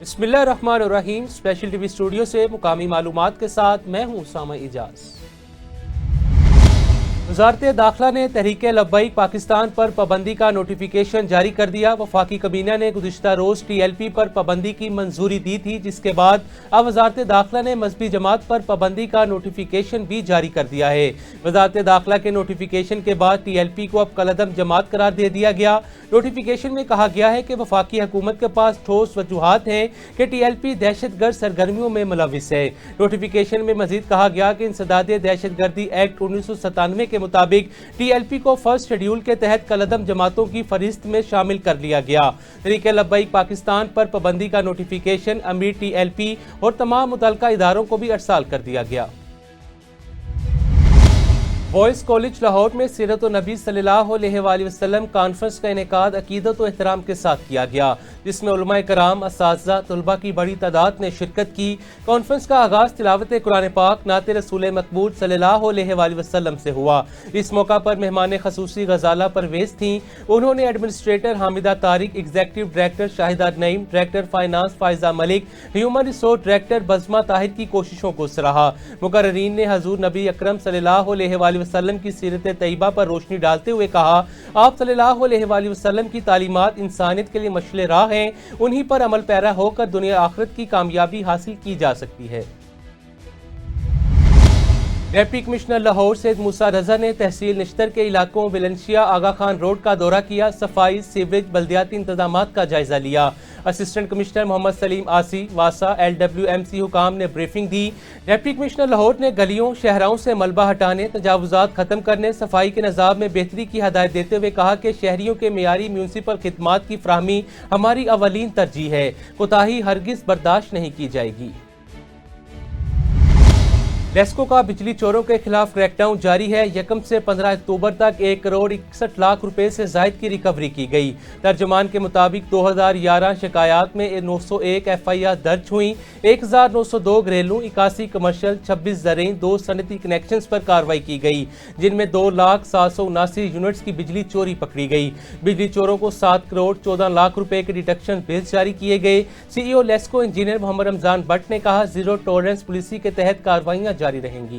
बिस्मिल्लाहिर्रहमानिर्रहीम। Special TV studio से मुकामी मालूमात के साथ मैं हूँ उसामा इजाज। वज़ारत दाखिला ने तहरीक लब्बैक पाकिस्तान पर पाबंदी का नोटिफिकेशन जारी कर दिया। वफाकी कबीना ने गुज़िश्ता रोज़ TLP पर पाबंदी की मंजूरी दी थी, जिसके बाद अब वज़ारत दाखिला ने मजहबी जमात पर पाबंदी का नोटिफिकेशन भी जारी कर दिया है। वज़ारत दाखिला के नोटिफिकेशन के बाद TLP को अब कलअदम जमात करार दे दिया गया। नोटिफिकेशन में कहा गया है कि वफाकी हुकूमत के पास ठोस वजूहात हैं कि TLP दहशतगर्द सरगर्मियों में मुलविस है। नोटिफिकेशन में मजीद कहा गया कि इंसदाद दहशतगर्दी एक्ट 1997 के मुताबिक TLP को फर्स्ट शेड्यूल के तहत कलअदम जमातों की फहरिस्त में शामिल कर लिया गया। तहरीक लब्बैक पाकिस्तान पर पाबंदी का नोटिफिकेशन अमीर TLP और तमाम मुतल्लिका इदारों को भी अरसाल कर दिया गया। बॉयज़ कॉलेज लाहौर में सीरत नबी सल्लल्लाहु अलैहि वसल्लम कॉन्फ्रेंस का इनेकाद अकीदत व एहतराम के साथ किया गया, जिसमें उलमाए कराम, असातिज़ा, तलबा की बड़ी तादाद ने शिरकत की। कॉन्फ्रेंस का आगाज़ तिलावत कुरान पाक नात रसूल मकबूल सल्लल्लाहु अलैहि वसल्लम से हुआ। इस मौका पर मेहमान खसूसी गजाला परवेज थीं। उन्होंने administrator Hamida Tariq, executive director Shahida Naeem, director finance Faiza Malik, human resource director Bazma Tahir की कोशिशों को सराहा। मुकर्ररीन ने हजूर नबी अकरम सल्लल्लाहु अलैहि वसल्लम की सीरत तैयबा पर रोशनी डालते हुए कहा, आप सल्लल्लाहु अलैहि वसल्लम की तालीमात इंसानियत के लिए मशअल राह हैं, उन्हीं पर अमल पैरा होकर दुनिया आखिरत की कामयाबी हासिल की जा सकती है। डिप्टी कमिश्नर लाहौर सैयद मूसा रजा ने तहसील निश्तर के इलाकों विलनशिया आगा खान रोड का दौरा किया। सफाई, सीवरेज, बल्दियाती इंतजामात का जायजा लिया। असिस्टेंट कमिश्नर मोहम्मद सलीम आसी, वासा, LWMC हुकाम ने ब्रीफिंग दी। डिप्टी कमिश्नर लाहौर ने गलियों शहराओं से मलबा हटाने, तजावुजात खत्म करने, सफाई के निज़ाम में बेहतरी की हदायत देते हुए कहा कि शहरियों के मेयारी म्यूनसिपल खिदमात की फ्राहमी हमारी अवलीन तरजीह है। कोताही हरगिज बर्दाश्त नहीं की जाएगी। लेस्को का बिजली चोरों के खिलाफ क्रैकडाउन जारी है। 1 से 15 अक्टूबर तक 1 करोड़ 61 लाख रुपए से जायद की रिकवरी की गई। तर्जमान के मुताबिक 2011 शिकायत में 901 FIR दर्ज हुई। 1902 घरेलू, 81 कमर्शियल, 26 ज़रई, 2 सनती कनेक्शंस पर कार्रवाई की गई, जिनमें 2,779 यूनिट्स की बिजली चोरी पकड़ी गई। बिजली चोरों को 7 करोड़ 14 लाख रुपए के डिडक्शन बिल्स जारी किए गए। CEO लेस्को इंजीनियर मोहम्मद रमजान भट्ट ने कहा, जीरो टॉलरेंस पॉलिसी के तहत कार्रवाइयां जारी रहेंगी।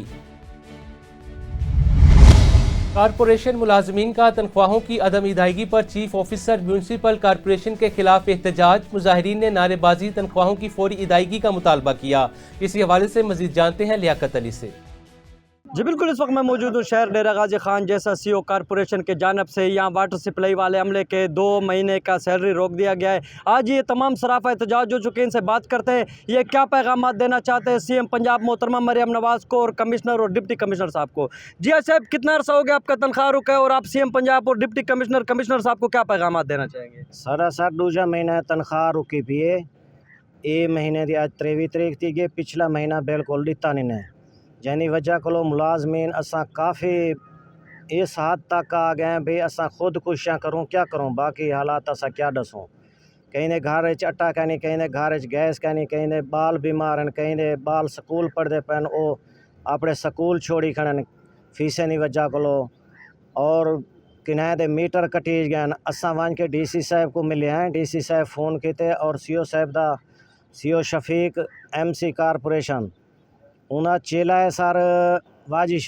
कारपोरेशन मुलाजमीन का तनख्वाहों की अदम अदायगी पर चीफ ऑफिसर म्यूनसिपल कारपोरेशन के खिलाफ एहतजाज। मुजाहिरीन ने नारेबाजी, तनख्वाहों की फौरी अदायगी का मुतालबा किया। इसी हवाले से मजीद जानते हैं लियाकत अली से। जी बिल्कुल, इस वक्त मैं मौजूद हूँ शहर डेरा गाजी खान जैसा CO कारपोरेशन के जानब से यहाँ वाटर सप्लाई वाले अमले के 2 महीने का सैलरी रोक दिया गया है। आज ये तमाम सराफा एहतजाज हो चुके हैं, इनसे बात करते हैं ये क्या पैगाम देना चाहते हैं CM पंजाब मोहतरमा मरियम नवाज़ को और कमिश्नर और डिप्टी कमिश्नर साहब को। जी साहब, कितना अर्सा हो गया आपका तनख्वाह रुका है और आप CM पंजाब और डिप्टी कमिश्नर साहब को क्या पैगाम देना चाहेंगे? सर दूजा महीना तनख्वाह रुकी पी है। ये महीने की आज 23 तारीख थी, ये पिछला महीना बिल्कुल दिता नहीं है, जैनी वजह को मुलाजमीन असा काफ़ी इस हद तक आ गए भाई असा खुद कोशिशां करूँ क्या करूँ, बाकी हालात असा क्या दसूँ। कहीं ने घर आटा कहनी, कहीं ने घर गैस कहनी, कहीं ने बाल बीमार हैं, कहीं ने बाल स्कूल पढ़ते पैन वो अपने स्कूल छोड़ी खड़न फीसें की वजह को, और किनाए दे मीटर कटी गए। असा वन के DC साहब को मिले हैं, DC साहब फ़ोन किए और CO साहब का CO शफीक MC कारपोरेशन उन्हें चेला है सर वाजी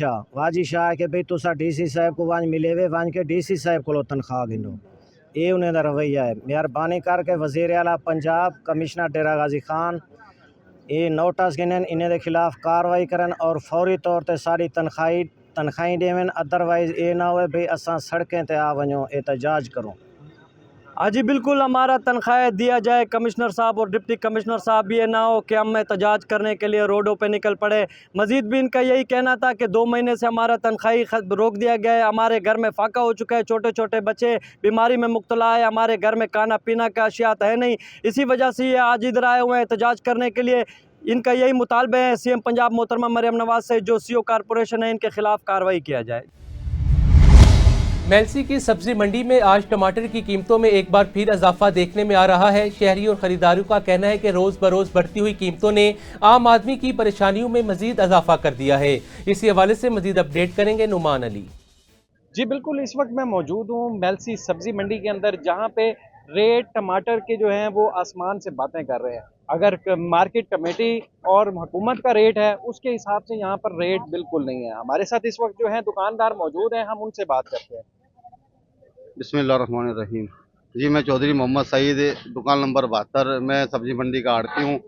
शाह के भाई तुसा DC साहब को वन मिले वे वन के DC साहब को तनख्वाह गिनो। ये उन्हें रवैया है। मेहरबानी करके वज़ीर आला पंजाब कमिश्नर डेरा गाजी खान ये नोटिस गिनन, इन्हें के खिलाफ कार्रवाई करन और फौरी तौर पर सारी तनख्वाही देवन। अदरवाइज़ ये ना हो भाई असा सड़कें ते आ वनो एहतजाज करूँ। हाँ जी बिल्कुल, हमारा तनख्वाह दिया जाए। कमिश्नर साहब और डिप्टी कमिश्नर साहब भी ये ना हो कि हम एहतजाज करने के लिए रोडों पे निकल पड़े। मजीद भी इनका यही कहना था कि 2 महीने से हमारा तनख्वाही रोक दिया गया है। हमारे घर में फाका हो चुका है, छोटे छोटे बच्चे बीमारी में मुब्तला है, हमारे घर में खाना पीना का अशियात है नहीं। इसी वजह से ये आज इधर आए हुए हैं एहतजाज करने के लिए। इनका यही मुतालबे है CM पंजाब मोहतरमा मरियम नवाज़ से, जो CO कारपोरेशन है, इनके खिलाफ कार्रवाई किया जाए। मेलसी की सब्जी मंडी में आज टमाटर की कीमतों में एक बार फिर इजाफा देखने में आ रहा है। शहरी और खरीदारों का कहना है कि रोज बरोज बढ़ती हुई कीमतों ने आम आदमी की परेशानियों में मजीद इजाफा कर दिया है। इसी हवाले से मजीद अपडेट करेंगे नुमान अली। जी बिल्कुल, इस वक्त मैं मौजूद हूँ मेलसी सब्जी मंडी के अंदर, जहाँ पे रेट टमाटर के जो हैं वो आसमान से बातें कर रहे हैं। अगर मार्केट कमेटी और हुकूमत का रेट है उसके हिसाब से यहाँ पर रेट बिल्कुल नहीं है। हमारे साथ इस वक्त जो है दुकानदार मौजूद हैं, हम उनसे बात करते हैं। बिस्मिल्लाहिर्रहमानिर्रहीम। जी, मैं चौधरी मोहम्मद सईद, दुकान नंबर 72, मैं सब्जी मंडी का आड़ती हूँ।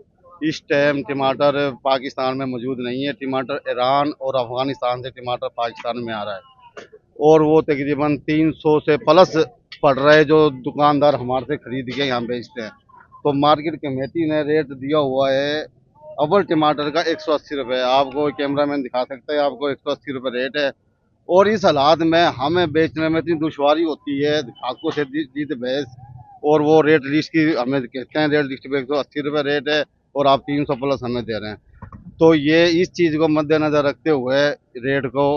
इस टाइम टमाटर पाकिस्तान में मौजूद नहीं है। टमाटर ईरान और अफ़गानिस्तान से टमाटर पाकिस्तान में आ रहा है और वो तकरीबन 300 से प्लस पड़ रहा है, जो दुकानदार हमारे से ख़रीद के यहाँ बेचते हैं। तो मार्केट कमेटी ने रेट दिया हुआ है अव्वल टमाटर का 180 रुपये। आपको कैमरामैन दिखा सकते हैं, आपको 180 रुपये रेट है। और इस हालात में हमें बेचने में इतनी दुश्वारी होती है, ग्राहकों से जीत बहस, और वो रेट लिस्ट की हमें कहते हैं रेट लिस्ट पे 180 रुपये रेट है और आप 300 प्लस हमें दे रहे हैं। तो ये इस चीज़ को मद्देनज़र रखते हुए रेट को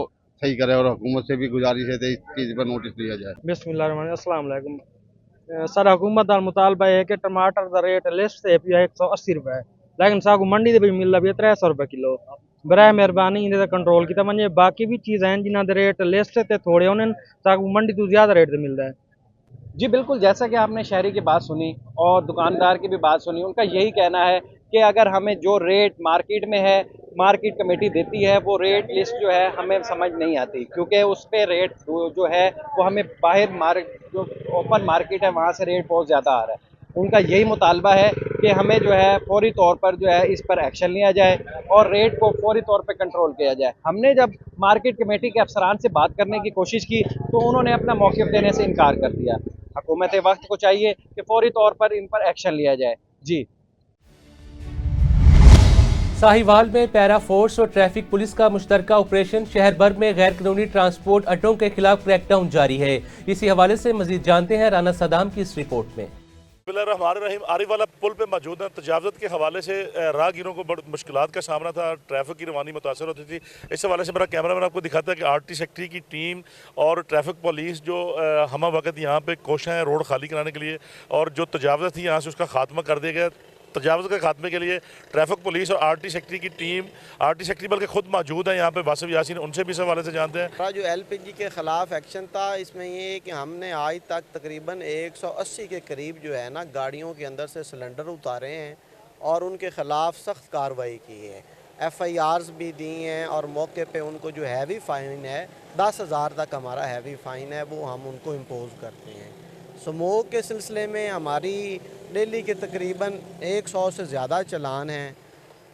सही करें और हुकूमत से भी गुजारिश है कि इस चीज़ पर नोटिस लिया जाए। बिस्मिल्लाहिर्रहमानिर्रहीम। अस्सलाम वालेकुम। सर हुकूमत का मुतालबा है कि टमाटर का रेट लिस्ट से पिया 180 रुपए है, लेकिन सागू मंडी दे मिलदा भी 300 रुपए किलो। बराए मेहरबानी इन्हें कंट्रोल किया मंजे बाकी भी चीज़ हैं जिन्हों के रेट लिस्ट से थोड़े होने सागू मंडी तो ज़्यादा रेट से मिलता है। जी बिल्कुल, जैसा कि आपने शहरी की बात सुनी और दुकानदार की भी बात सुनी, उनका यही कहना है कि अगर हमें जो रेट मार्केट में है, मार्केट कमेटी देती है, वो रेट लिस्ट जो है हमें समझ नहीं आती, क्योंकि उस पे रेट जो है वो हमें बाहर जो ओपन मार्केट है वहाँ से रेट बहुत ज़्यादा आ रहा है। उनका यही मुतालबा है कि हमें जो है फौरी तौर पर जो है इस पर एक्शन लिया जाए और रेट को फौरी तौर पर कंट्रोल किया जाए। हमने जब मार्केट कमेटी के अफसरान से बात करने की कोशिश की तो उन्होंने अपना मौक़िफ़ देने से इनकार कर दिया। हुकूमत वक्त को चाहिए कि फौरी तौर पर इन पर एक्शन लिया जाए। जी। साहिवाल में पैरा फोर्स और ट्रैफिक पुलिस का मुश्तरका ऑपरेशन, शहर भर में गैर कानूनी ट्रांसपोर्ट अड्डों के खिलाफ क्रैकडाउन जारी है। इसी हवाले से मजीद जानते हैं राना सदाम की इस रिपोर्ट में। बिस्मिल्लाहिर्रहमानिर्रहीम। आरिफ वाला पुल पे मौजूद है। तजावज़त के हवाले से राहगीरों को बड़ी मुश्किलात का सामना था, ट्रैफिक की रवानी मुतासर होती थी। इस हवाले से मेरा कैमरामैन आपको दिखाता है कि आरटी सेक्रेटरी की टीम और ट्रैफिक पुलिस जो हम वक्त यहाँ पे कोशिश है रोड खाली कराने के लिए, और जो तजावज़त थी यहाँ से उसका खात्मा कर दिया गया। तजावज़ के खात्मे के लिए ट्रैफिक पुलिस और आरटी सेक्रेटरी की टीम, आरटी सेक्रेटरी बल्कि खुद मौजूद है यहाँ पे, वासिफ यासीन, उनसे भी इस हवाले से जानते हैं। जो एलपीजी के ख़िलाफ़ एक्शन था, इसमें ये कि हमने आज तक तकरीबन 180 के करीब जो है ना गाड़ियों के अंदर से सिलेंडर उतारे हैं और उनके ख़िलाफ़ सख्त कार्रवाई की है, FIRs भी दी हैं और मौके पे उनको जो हैवी फ़ाइन है 10,000 तक हमारा हैवी फ़ाइन है वो हम उनको इम्पोज़ करते हैं। स्मोक के सिलसिले में हमारी डेली के तकरीबन 100 से ज़्यादा चलान हैं।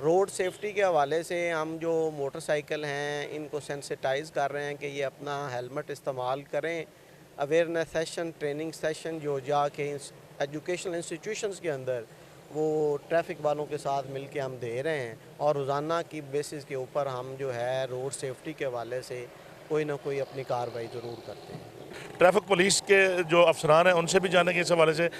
रोड सेफ्टी के हवाले से हम जो मोटरसाइकिल हैं इनको सेंसिटाइज़ कर रहे हैं कि ये अपना हेलमेट इस्तेमाल करें। अवेयरनेस सेशन, ट्रेनिंग सेशन जो जाके एजुकेशनल इंस्टीट्यूशंस के अंदर वो ट्रैफिक वालों के साथ मिलके हम दे रहे हैं और रोज़ाना की बेसिस के ऊपर हम जो है रोड सेफ्टी के हवाले से कोई ना कोई अपनी कार्रवाई ज़रूर करते हैं। ट्रैफिक पुलिस के जो अफसरान हैं उनसे भी जानेंगे इस हवाले से।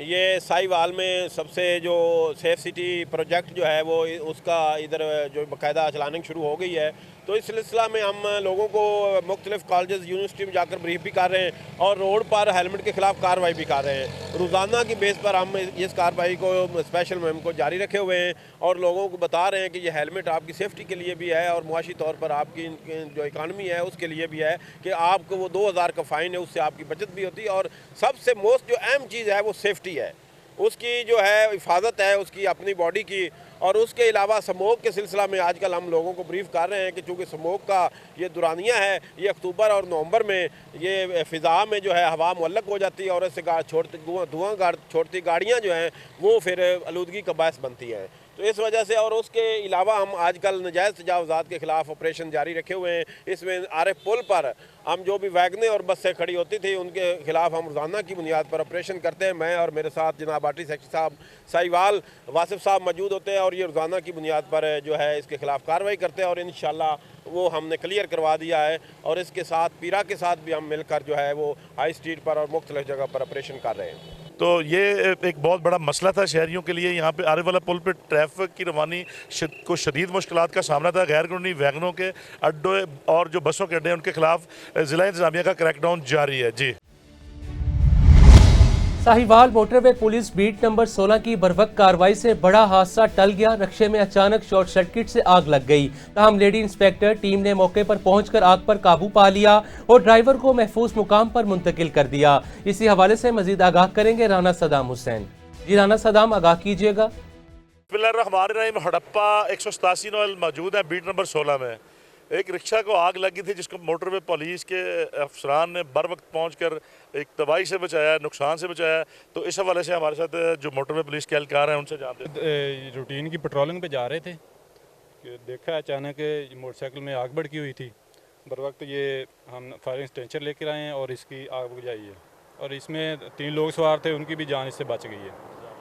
ये साहिवाल में सबसे जो सेफ सिटी प्रोजेक्ट जो है वो उसका इधर जो बाकायदा चलानिंग शुरू हो गई है, तो इस सिलसिला में हम लोगों को मुख्तलिफ कॉलेज यूनिवर्सिटी में जाकर ब्रीफ भी कर रहे हैं और रोड पर हेलमेट के ख़िलाफ़ कार्रवाई भी कर रहे हैं। रोज़ाना की बेस पर हम इस कार्रवाई को स्पेशल मुहिम को जारी रखे हुए हैं और लोगों को बता रहे हैं कि ये हेलमेट आपकी सेफ्टी के लिए भी है और मुआशी तौर पर आपकी जो इकानमी है उसके लिए भी है कि आपको वो 2000 का फ़ाइन है, उससे आपकी बचत भी होती है और सबसे मोस्ट जो अहम चीज़ है वो सेफ्टी है, उसकी जो है हिफाजत है उसकी अपनी बॉडी की। और उसके अलावा स्मोक के सिलसिला में आजकल हम लोगों को ब्रीफ कर रहे हैं कि चूँकि स्मोक का ये दुरानिया है, ये अक्टूबर और नवंबर में ये फ़िज़ा में जो है हवा मुअल्लक हो जाती है और इससे धुआं छोड़ती गाड़ियाँ जो हैं वो फिर आलूदगी का बायस बनती हैं। तो इस वजह से और उसके अलावा हम आजकल नजायज़ तजावुज़ात के ख़िलाफ़ ऑपरेशन जारी रखे हुए हैं। इसमें आरिफ पुल पर हम जो भी वैगनें और बसें खड़ी होती थी उनके खिलाफ हम रोज़ाना की बुनियाद पर ऑपरेशन करते हैं। मैं और मेरे साथ जनाब आरटी सेक्रेटरी साहब साहिवाल वासिफ साहब मौजूद होते हैं और ये रोज़ाना की बुनियाद पर जो है इसके खिलाफ कार्रवाई करते हैं और इंशाल्लाह वो हमने क्लियर करवा दिया है। और इसके साथ पीरा के साथ भी हम मिलकर जो है वो हाई स्ट्रीट पर और मुख्तलिफ जगह पर ऑपरेशन कर रहे हैं। तो ये एक बहुत बड़ा मसला था शहरियों के लिए। यहाँ पे आरिफ वाला पुल पे ट्रैफिक की रवानी को शदीद मुश्किलात का सामना था। गैर कानूनी वैगनों के अड्डे और जो बसों के अड्डे हैं उनके खिलाफ ज़िला इंतज़ामिया का क्रैकडाउन जारी है। जी। Sahiwal motorway police beat number 16 की बरवक्त कार्रवाई से बड़ा हादसा टल गया। रक्शे में अचानक शॉर्ट सर्किट से आग लग गई। तहम लेडी इंस्पेक्टर टीम ने मौके पर पहुंचकर आग पर काबू पा लिया और ड्राइवर को महफूज मुकाम पर मुंतकिल कर दिया। इसी हवाले से मजीद आगाह करेंगे राना सदाम हुसैन। जी राना सदाम, आगाह कीजिएगा। बिस्मिल्लाहिर्रहमानिर्रहीम। हड़प्पा 187 नॉल मौजूद है बीट नंबर 16 में। एक रिक्शा को आग लगी थी जिसको मोटरवे पुलिस के अफसरान ने बर वक्त पहुँच एक तबाही से बचाया, नुकसान से बचाया। तो इस हवाले से हमारे साथ जो मोटरवे पुलिस के एहलकार हैं उनसे जानते हैं। रूटीन की पेट्रोलिंग पे जा रहे थे कि देखा अचानक मोटरसाइकिल में आग भड़की हुई थी। बर वक्त ये हम फायर एक्सटेंशन लेकर आए हैं और इसकी आग बुझाई है और इसमें 3 लोग सवार थे, उनकी भी जान इससे बच गई है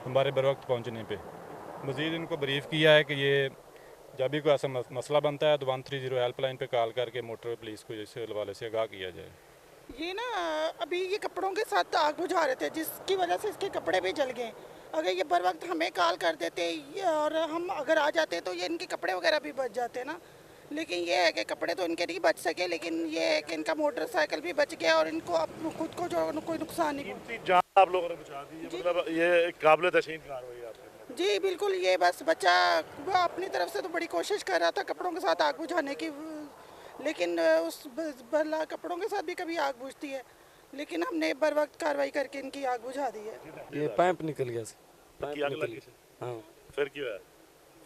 हमारे बर वक्त पहुँचने पर। मज़ीद इनको ब्रीफ किया है कि ये जब भी कोई ऐसा मसला बनता है तो 130 हेल्पलाइन पे कॉल करके मोटर पुलिस को इस हवाले से आगाह किया जाए। ये ना अभी ये कपड़ों के साथ आग बुझा रहे थे जिसकी वजह से इसके कपड़े भी जल गए। अगर ये बर वक्त हमें कॉल कर देते और हम अगर आ जाते तो ये इनके कपड़े वगैरह भी बच जाते ना। लेकिन ये है कि कपड़े तो इनके नहीं बच सके, लेकिन ये है कि इनका मोटरसाइकिल भी बच गया और इनको अब खुद को जो कोई नुकसान नहीं। जान आप लोगों ने बचा दी है, मतलब ये काबिल तहसीन कार्रवाई है। जी बिल्कुल, ये बस बच्चा अपनी तरफ से तो बड़ी कोशिश कर रहा था कपड़ों के साथ आग बुझाने की, लेकिन उस कपड़ों के साथ भी कभी आग बुझती है, लेकिन हमने बर वक्त कार्रवाई करके इनकी आग बुझा दी है। ये पाइप निकल गया हाँ, फिर क्यों है?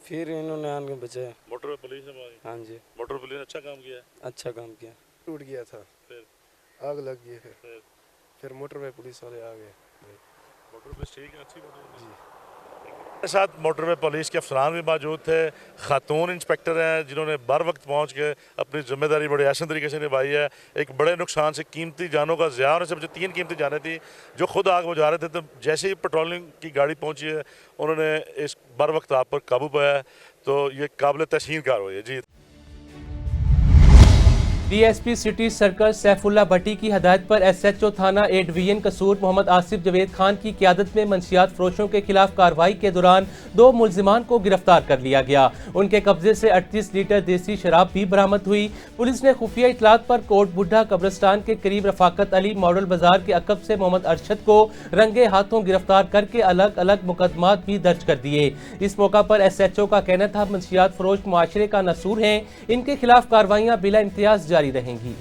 फिर इन्होंने आन के बचाया। मोटर पुलिस ने? हाँ जी, मोटर पुलिस ने अच्छा काम किया। अच्छा काम किया। टूट गया था, फिर आग लग गई, फिर मोटरवे पुलिस वाले आ गए। मोटर पुलिस ठीक है, अच्छी मोटर जी। साथ मोटरवे पुलिस के अफसरान भी मौजूद थे। खातून इंस्पेक्टर हैं जिन्होंने बर वक्त पहुँच के अपनी जिम्मेदारी बड़े आसान तरीके से निभाई है। एक बड़े नुकसान से कीमती जानों का ज़िया होने से जो 3 कीमती जानें थी जो खुद आग बुझा रहे थे, तो जैसे ही पेट्रोलिंग की गाड़ी पहुँची है उन्होंने इस बर वक्त आग पर काबू पाया। तो ये काबिल तहसीन कार्रवाई है जी। डीएसपी सिटी सर्कल सैफुल्ला भट्टी की हदायत पर एसएचओ थाना ए डिवीजन कसूर मोहम्मद आसिफ जवेद खान की क़यादत में मंशियात फरोशों के खिलाफ कार्रवाई के दौरान 2 मुलजिमान को गिरफ्तार कर लिया गया। उनके कब्जे से 38 लीटर देसी शराब भी बरामद हुई। पुलिस ने खुफिया इतलात पर कोट बुढ़ा कब्रिस्तान के करीब रफाकत अली मॉडल बाजार के अकब से मोहम्मद अरशद को रंगे हाथों गिरफ्तार करके अलग अलग मुकदमात भी दर्ज कर दिए। इस मौका पर एसएचओ का कहना था मंशियात फरोश मुआशरे का नसूर हैं, इनके खिलाफ कार्रवाइयां बिला इम्तियाज जारी रहेंगी।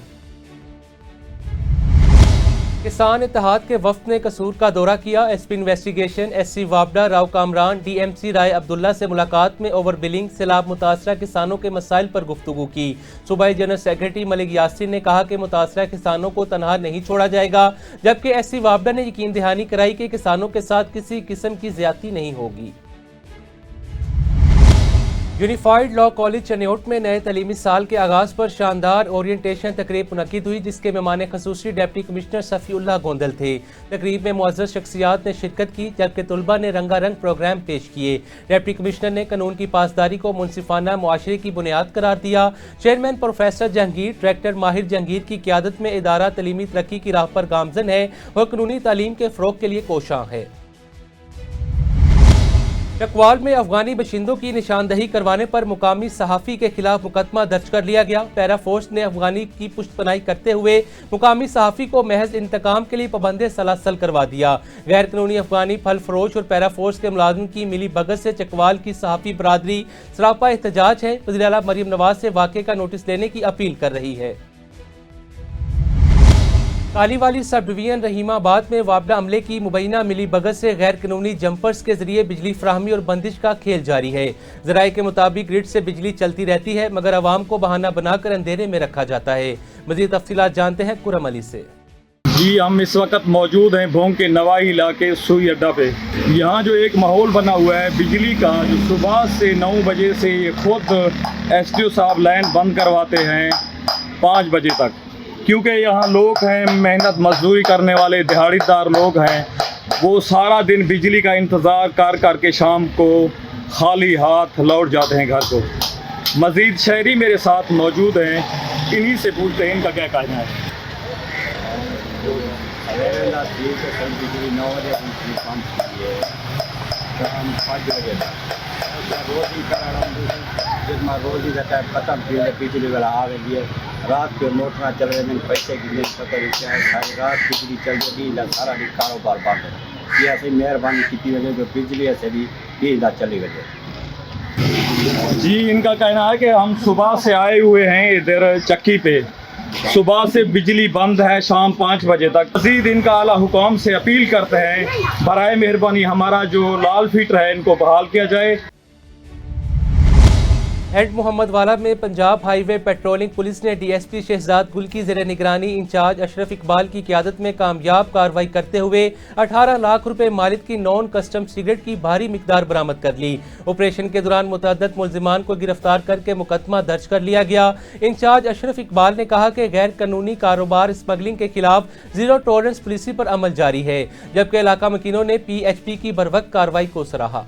किसान इत्तेहाद के वफ्द ने कसूर का दौरा किया। एसपी इन्वेस्टिगेशन एससी वाबडा राव कामरान डीएमसी राय अब्दुल्ला से मुलाकात में ओवर बिलिंग सैलाब मुतासरा किसानों के मसाइल पर गुफ्तगू की। सूबाई जनरल सेक्रेटरी मलिक यासीन ने कहा कि मुतासरा किसानों को तनहा नहीं छोड़ा जाएगा, जबकि एससी वाबडा ने यकीन दहानी कराई कि किसानों के साथ किसी किस्म की ज्यादती नहीं होगी। यूनिफाइड लॉ कॉलेज चनियोट में नए तलीमी साल के आगाज पर शानदार ओरिएंटेशन तकरीब मुनक्किद हुई, जिसके मेहमान खसूसी डिप्टी कमिश्नर सफ़ीउल्लाह गोंदल थे। तकरीब में मुअज़्ज़ज़ शख्सियात ने शिरकत की, जबकि तुलबा ने रंगारंग प्रोग्राम पेश किए। डिप्टी कमिश्नर ने कानून की पासदारी को मुनसिफाना मुआशरे की बुनियाद करार दिया। चेयरमैन प्रोफेसर जहांगीर, डायरेक्टर माहिर जहांगीर की क़यादत में इदारा तलीमी तरक्की की राह पर गामजन है और कानूनी तालीम के फ़रोग़ के लिए कोशां है। चकवाल में अफगानी बशिंदों की निशानदही करवाने पर मुकामी सहाफ़ी के खिलाफ मुकदमा दर्ज कर लिया गया। पैरा फोर्स ने अफगानी की पुश्तपनाही करते हुए मुकामी सहाफ़ी को महज इंतकाम के लिए पाबंद सलासल करवा दिया। गैर कानूनी अफगानी फल फरोश और पैरा फोर्स के मुलाजिम की मिली भगत से चकवाल की सहाफ़ी बरादरी सरापा एहतजाज है। वज़ीर आला मरियम नवाज से वाक़े का नोटिस लेने की अपील कर रही है। कालीवाली सब डिवीजन रहीमाबाद में वाबडा अमले की मुबैना मिली भगत से गैर कानूनी जंपर्स के जरिए बिजली फराहमी और बंदिश का खेल जारी है। ज़राए के मुताबिक ग्रिड से बिजली चलती रहती है, मगर आवाम को बहाना बनाकर अंधेरे में रखा जाता है। मज़ीद तफसीलात जानते हैं कुरम अली से। जी, हम इस वक्त मौजूद हैं भोंग के नवाही इलाके सुई अड्डा पे। यहाँ जो एक माहौल बना हुआ है बिजली का, जो सुबह से 9 बजे से ये खुद एसडीओ साहब लाइन बंद करवाते हैं 5 बजे तक, क्योंकि यहाँ लोग हैं मेहनत मजदूरी करने वाले दिहाड़ीदार लोग हैं, वो सारा दिन बिजली का इंतज़ार कर करके शाम को खाली हाथ लौट जाते हैं घर को। मज़ीद शहरी मेरे साथ मौजूद हैं, इन्हीं से पूछते हैं इनका क्या कहना है। बिजली 9 बजे काम की है, शाम 5 बजे तक रोज़ ही जितना रोज़ ही रहता है खत्म फिर बिजली वाला आ गई है। रात के मोटर चल रहे हैं, पैसे की नहीं पता है, सारी रात बिजली चल रही है, सारा कारोबार बंद है। ये ऐसी मेहरबानी की वजह जो बिजली से भी इधर चली वजह। जी, इनका कहना है कि हम सुबह से आए हुए हैं इधर चक्की पे, सुबह से बिजली बंद है शाम 5 बजे तक। मज़ीद इनका आला हुकाम से अपील करते हैं बराए मेहरबानी हमारा जो लाल फीटर है इनको बहाल किया जाए। हेड मोहम्मद वाला में पंजाब हाईवे पेट्रोलिंग पुलिस ने डीएसपी शहजाद गुल की ज़ेरे निगरानी इंचार्ज अशरफ इकबाल की क़यादत में कामयाब कार्रवाई करते हुए 18 लाख रुपए मालिक की नॉन कस्टम सिगरेट की भारी मिकदार बरामद कर ली। ऑपरेशन के दौरान मुतअद्दिद मुल्जिमान को गिरफ्तार करके मुकदमा दर्ज कर लिया गया। इंचार्ज अशरफ इकबाल ने कहा कि गैर कानूनी कारोबार स्मगलिंग के खिलाफ जीरो टॉलरेंस पॉलिसी पर अमल जारी है, जबकि इलाका मकीनों ने PHP की बरवक्त कार्रवाई को सराहा।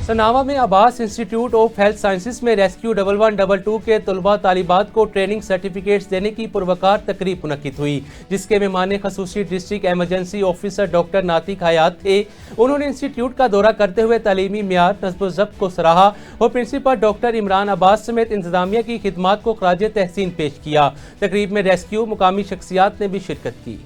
सनावा में Abbas institute of health sciences में रेस्क्यू 1122 के तलबा तालिबात को ट्रेनिंग सर्टिफिकेट्स देने की पुरवकार तकरीब मुनक्किद हुई, जिसके मेहमान खसूसी डिस्ट्रिक्ट एमरजेंसी ऑफिसर डॉक्टर नातिक हयात थे। उन्होंने इंस्टीट्यूट का दौरा करते हुए तालीमी मियार, नस्ब ज़ब्त को सराहा और प्रिंसिपल डॉक्टर इमरान अब्बास समेत इंतजामिया की खिदमात को खराज तहसीन पेश किया। तकरीब में रेस्क्यू मुकामी शख्सियात ने भी शिरकत की।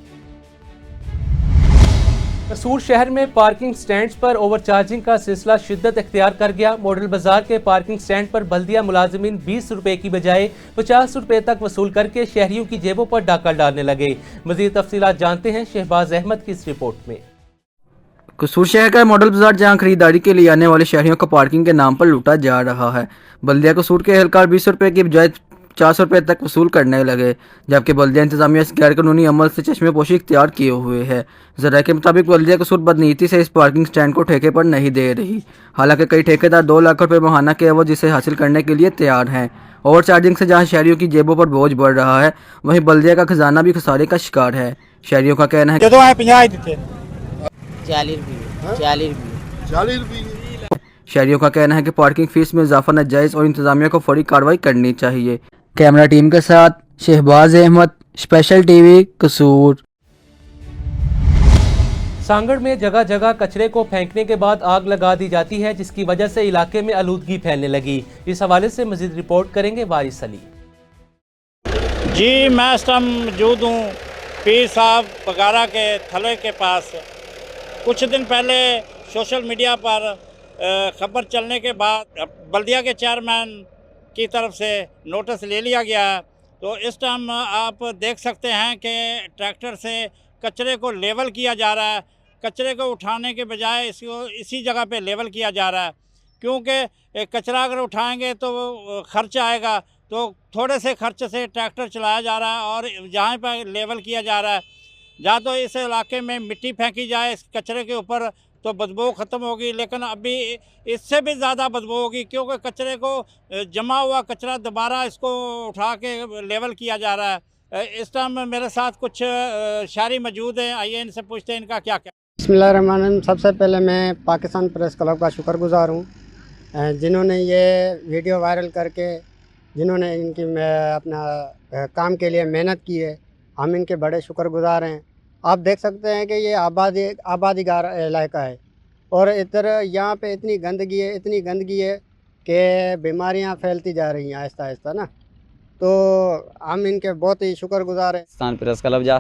कसूर शहर में पार्किंग स्टैंड पर ओवरचार्जिंग का सिलसिला शिद्दत इख्तियार कर गया। मॉडल बाजार के पार्किंग स्टैंड पर बल्दिया मुलाजिमीन 20 रुपए की बजाय 50 रुपए तक वसूल करके शहरियों की जेबों पर डाका डालने लगे। मजीद तफसीलात जानते हैं शहबाज अहमद की इस रिपोर्ट में। कसूर शहर का मॉडल बाजार जहां खरीदारी के लिए आने वाले शहरियों को पार्किंग के नाम पर लूटा जा रहा है। बल्दिया कसूर के एहलकार 20 रुपए की बजाय 50 रुपए तक वसूल करने लगे, जबकि बल्दिया इंतजामिया इस गैर कानूनी अमल से चश्मे पोशी इख्तियार किए हुए है। ज़रा के मुताबिक बल्दिया कसूर बदनीति से इस पार्किंग स्टैंड को ठेके पर नहीं दे रही, हालांकि कई ठेकेदार 2 लाख रुपए माहाना के एवज जिसे हासिल करने के लिए तैयार हैं। ओवर चार्जिंग से जहां शहरियों की जेबों पर बोझ बढ़ रहा है, वहीं बल्दिया का खजाना भी खसारे का शिकार है। शहरियों का कहना है शहरियों का कहना है कि पार्किंग फीस में इजाफा नाजायज़ और इंतजामिया को फौरी कार्रवाई करनी चाहिए। कैमरा टीम के साथ शहबाज अहमद, स्पेशल टीवी, कसूर। सांगड़ में जगह जगह कचरे को फेंकने के बाद आग लगा दी जाती है, जिसकी वजह से इलाके में आलूदगी फैलने लगी। इस हवाले से मजीद रिपोर्ट करेंगे वारिस अली। जी, मैं इस टाइम मौजूद हूँ पीर साहब बगारा के थले के पास। कुछ दिन पहले सोशल मीडिया पर खबर चलने के बाद बल्दिया के चेयरमैन की तरफ से नोटिस ले लिया गया। तो इस टाइम आप देख सकते हैं कि ट्रैक्टर से कचरे को लेवल किया जा रहा है। कचरे को उठाने के बजाय इसको इसी जगह पे लेवल किया जा रहा है, क्योंकि कचरा अगर उठाएंगे तो खर्च आएगा, तो थोड़े से खर्च से ट्रैक्टर चलाया जा रहा है और जहाँ पर लेवल किया जा रहा है, जहाँ तो इस इलाके में मिट्टी फेंकी जाए इस कचरे के ऊपर तो बदबू ख़त्म होगी, लेकिन अभी इससे भी ज़्यादा बदबू होगी, क्योंकि कचरे को जमा हुआ कचरा दोबारा इसको उठा के लेवल किया जा रहा है। इस टाइम मेरे साथ कुछ शायरी मौजूद हैं, आइए इनसे पूछते हैं इनका क्या क्या। बिस्मिल्लाहिर्रहमानिर्रहीम। सबसे पहले मैं पाकिस्तान प्रेस क्लब का शुक्रगुजार हूँ, जिन्होंने ये वीडियो वायरल करके जिन्होंने इनकी अपना काम के लिए मेहनत की है, हम इनके बड़े शुक्रगुजार हैं। आप देख सकते हैं कि ये आबादी का इलाका है और इधर यहाँ पे इतनी गंदगी है कि बीमारियाँ फैलती जा रही हैं आहिस्ता आहिस्ता ना, तो हम इनके बहुत ही शुक्रगुजार हैं। पाकिस्तान प्रेस क्लब जा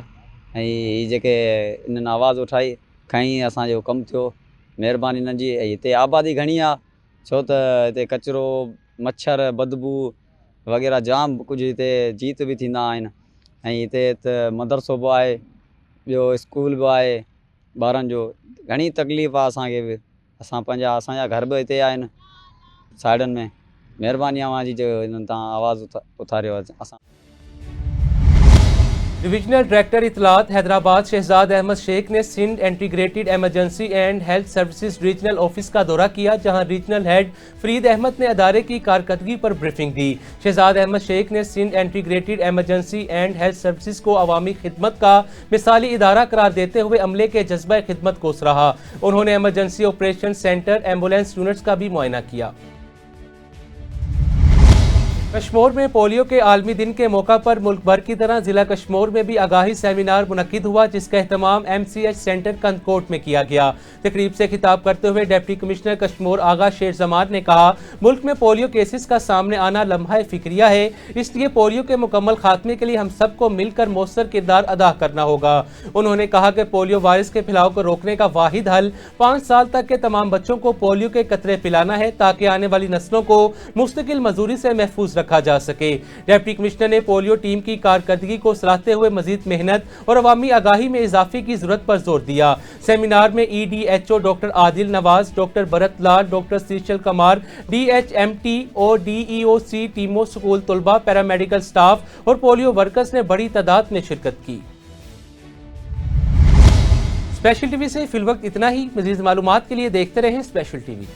ऐं जेके इन्हनि आवाज़ उठाई खईं असांजो कमु थियो, महिरबानी इन्हनि जी। हिते आबादी घणी आहे, छो त हिते कचिरो, मच्छर, बदबू वग़ैरह जाम कुझु हिते जीत बि थींदा आहिनि। ऐं हिते मदरसो बि आहे, ॿियो स्कूल बि आहे ॿारनि जो। घणी तकलीफ़ आहे असांखे बि, असांजा घर बि हिते आहिनि साइडनि में। महिरबानी आहे जी जो इन्हनि तव्हां आवाज़ उथारियो असां। डिविजनल डायरेक्टर इतलात हैदराबाद शहजाद अहमद शेख ने Sindh integrated emergency and health services regional office का दौरा किया, जहां रीजनल हेड फरीद अहमद ने अदारे की कारकर्दगी पर ब्रीफिंग दी। शहजाद अहमद शेख ने Sindh integrated emergency and health services को अवामी खिदमत का मिसाली इदारा करार देते हुए अमले के जज्बा खिदमत को सराहा। उन्होंने emergency operation centre, ambulance units का भी मुआयना किया। कश्मीर में पोलियो के आलमी दिन के मौका पर मुल्क भर की तरह जिला कश्मीर में भी आगाही सेमिनार मुनक्किद हुआ, जिसका एहतमाम MCH सेंटर कंदकोट में किया गया। तकरीब से खिताब करते हुए डिप्टी कमिश्नर कश्मीर आगा शेर जमान ने कहा, मुल्क में पोलियो केसेस का सामने आना लम्हा फिक्रिया है, इसलिए पोलियो के मुकम्मल खात्मे के लिए हम सबको मिलकर मौसर किरदार अदा करना होगा। उन्होंने कहा कि पोलियो वायरस के फैलाव को रोकने का वाहिद हल 5 साल तक के तमाम बच्चों को पोलियो के कतरे पिलाना है, ताकि आने वाली नस्लों को मुस्तकिल मजदूरी से महफूज रखा जा सके। डिप्टी कमिश्नर ने पोलियो टीम की कारकर्दगी को सराहते हुए मजीद मेहनत और अवामी आगाही में इजाफे की जरूरत पर जोर दिया। सेमिनार में EDHO doctor Adil Nawaz, doctor Bharat Lal, doctor Sheeshal Kumar, DHMT और DEOC टीमों, स्कूल तलबा, पैरामेडिकल स्टाफ और पोलियो वर्कर्स ने बड़ी तादाद में शिरकत की। स्पेशल टीवी से फिलवक्त इतना ही। मजीद मालूमात के लिए देखते रहें स्पेशल टीवी।